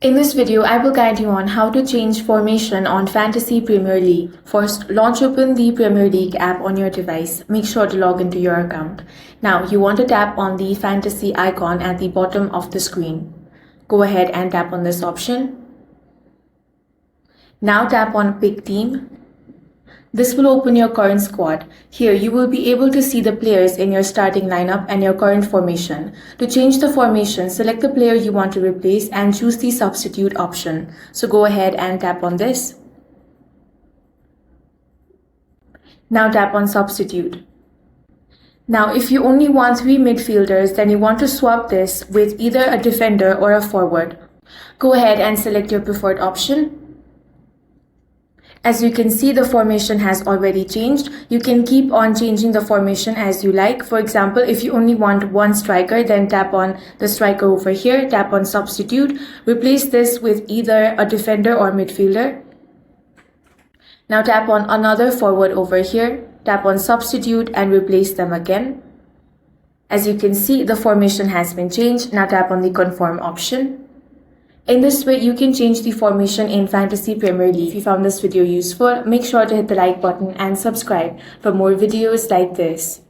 In this video, I will guide you on how to change formation on Fantasy Premier League. First, launch open the Premier League app on your device. Make sure to log into your account. Now, you want to tap on the Fantasy icon at the bottom of the screen. Go ahead and tap on this option. Now tap on Pick Team. This will open your current squad. Here, you will be able to see the players in your starting lineup and your current formation. To change the formation, select the player you want to replace and choose the substitute option. So go ahead and tap on this. Now tap on substitute. Now, if you only want 3 midfielders, then you want to swap this with either a defender or a forward. Go ahead and select your preferred option. As you can see, the formation has already changed. You can keep on changing the formation as you like. For example, if you only want one striker, then tap on the striker over here, tap on substitute, replace this with either a defender or midfielder. Now tap on another forward over here, tap on substitute and replace them again. As you can see, the formation has been changed. Now tap on the confirm option. In this way, you can change the formation in Fantasy Premier League. If you found this video useful, make sure to hit the like button and subscribe for more videos like this.